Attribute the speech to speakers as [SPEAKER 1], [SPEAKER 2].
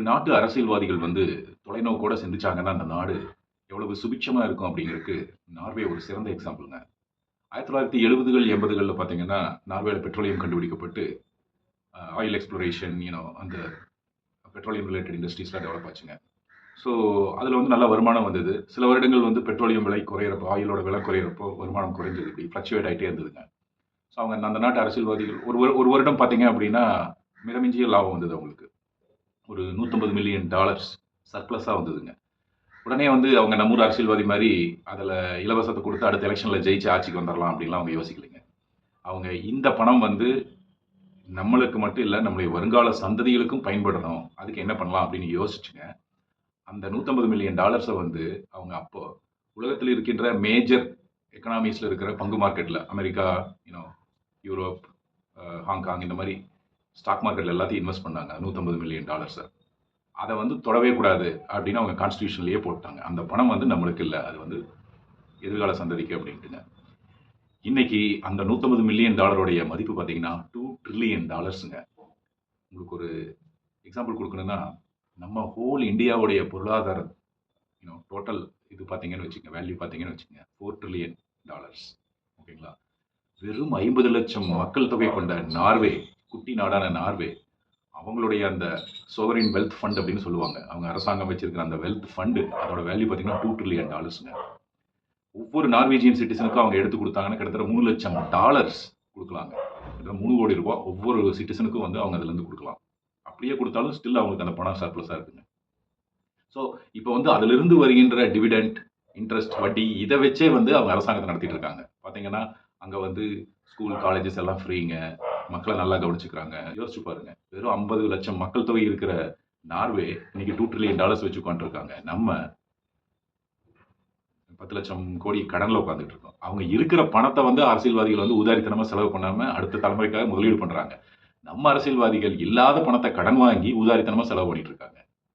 [SPEAKER 1] நாட்டு அரசியல்வாதிகள் வந்து தொலைநோக்கோட சிந்திச்சாங்கன்னா, அந்த நாடு எவ்வளவு சுபிட்சமா இருக்கும் அப்படிங்கிறதுக்கு நார்வே ஒரு சிறந்த எக்ஸாம்பிள்ங்க. 1970கள் 80கள்ல பார்த்தீங்கன்னா, நார்வேல பெட்ரோலியம் கண்டுபிடிக்கப்பட்டு, ஆயில் எக்ஸ்ப்ளோரேஷன் அந்த பெட்ரோலியம் ரிலேட்டட் இண்டஸ்ட்ரீஸ்லாம் டெவலப் ஆச்சுங்க. ஸோ, அதில வந்து நல்ல வருமானம் வந்தது. சில வருடங்கள் வந்து பெட்ரோலியம் விலை குறையிறப்போ, ஆயிலோட விலை குறையிறப்போ வருமானம் குறைஞ்சது. இப்படி ஃப்ளக்சுவேட் ஆயிட்டே இருந்ததுங்க. ஸோ, அவங்க அந்த நாட்டு அரசியல்வாதிகள் ஒரு வருடம் பார்த்தீங்க அப்படின்னா, மிதமிஞ்சிய லாபம் வந்தது அவங்களுக்கு. ஒரு $150 மில்லியன் சர்ப்ளஸா வந்ததுங்க. உடனே வந்து அவங்க நம்ம ஊர் அரசியல்வாதி மாரி, அதில இலவசத்த குடுத்து அடுத்த எலக்ஷன்ல ஜெயிச்சு ஆட்சிக்கு வந்துரலாம் அப்படின்லாம் அவங்க யோசிக்கலைங்க. அவங்க இந்த பணம் வந்து நம்மளுக்கு மட்டும் இல்ல, நம்முடைய வருங்கால சந்ததிகளுக்கும் பயன்படணும். அதுக்கு என்ன பண்ணலாம் அப்படின்னு யோசிச்சுங்க. அந்த $150 மில்லியன் வந்து அவங்க அப்போ உலகத்தில் இருக்கின்ற மேஜர் எக்கனாமிஸ்ல இருக்கிற பங்கு மார்க்கெட்ல America, you know Europe, Hong Kong இந்த மாரி ஸ்டாக் மார்க்கெட்ல எல்லாத்தையும் இன்வெஸ்ட் பண்ணாங்க. $150 மில்லியன். அத வந்து தொடவே கூடாது அப்படின்னு அவங்க கான்ஸ்டிடியூஷன்லயே போட்டாங்க. அந்த பணம் வந்து நம்மளுக்கு இல்ல. அது வந்து எதிர்கால சந்ததிக்கு அப்படின்ட்டுங்க. இன்னைக்கு அந்த $150 மில்லியன் உடைய மதிப்பு பார்த்தீங்கன்னா, $2 ட்ரில்லியன் உங்களுக்கு ஒரு எக்ஸாம்பிள் குடுக்கணும்னா, நம்ம ஹோல் இந்தியாவுடைய பொருளாதார டோட்டல் இது பார்த்தீங்கன்னு வச்சுக்கங்க, வேல்யூ பார்த்தீங்கன்னு வச்சுக்கங்க, $4 ட்ரில்லியன். ஓகேங்களா? வெறும் 50 லட்சம் மக்கள் தொகை கொண்ட நார்வே, குட்டி நாடான நார்வே, அவங்களுடைய அந்த சோவரின் வெல்த் ஃபண்ட் அப்படின்னு சொல்லுவாங்க. அவங்க அரசாங்கம் வச்சிருக்கிற அந்த வெல்த் ஃபண்ட் அதோட வேல்யூ பார்த்தீங்கன்னா $2 ட்ரில்லியன். ஒவ்வொரு நார்வேஜியன் சிட்டிசனுக்கும் அவங்க எடுத்து கொடுத்தாங்கன்னா கிட்டத்தட்ட $3 லட்சம் கொடுக்கலாங்க. கிட்டத்தட்ட $3 கோடி ஒவ்வொரு சிட்டிசனுக்கும் வந்து அவங்க அதுல இருந்து கொடுக்கலாம். அப்படியே கொடுத்தாலும் ஸ்டில் அவங்களுக்கு அந்த பணம் சர்ப்ளஸா இருக்குங்க. ஸோ இப்போ வந்து அதுல இருந்து வருகின்ற டிவிடெண்ட், இன்ட்ரெஸ்ட், வட்டி இதை வச்சே வந்து அவங்க அரசாங்கத்தை நடத்திட்டு இருக்காங்க. பாத்தீங்கன்னா அங்க வந்து ஸ்கூல், காலேஜஸ் எல்லாம் ஃப்ரீங்க. மக்களை நல்லா கவனிச்சுக்கிறாங்க. யோசிச்சு பாருங்க. வெறும் 50 லட்சம் மக்கள் தொகை இருக்கிற நார்வே இன்னைக்கு $2 ட்ரில்லியன் வச்சு உட்காந்துருக்காங்க. நம்ம 10 லட்சம் கோடி கடன்ல உட்காந்துட்டு இருக்கோம். அவங்க இருக்கிற பணத்தை வந்து அரசியல்வாதிகள் வந்து உதாரித்தனமா செலவு பண்ணாம அடுத்த தலைமுறைக்காக முதலீடு பண்றாங்க. நம்ம அரசியல்வாதிகள் இல்லாத பணத்தை கடன் வாங்கி உதாரித்தனமா செலவு பண்ணிட்டு இருக்காங்க.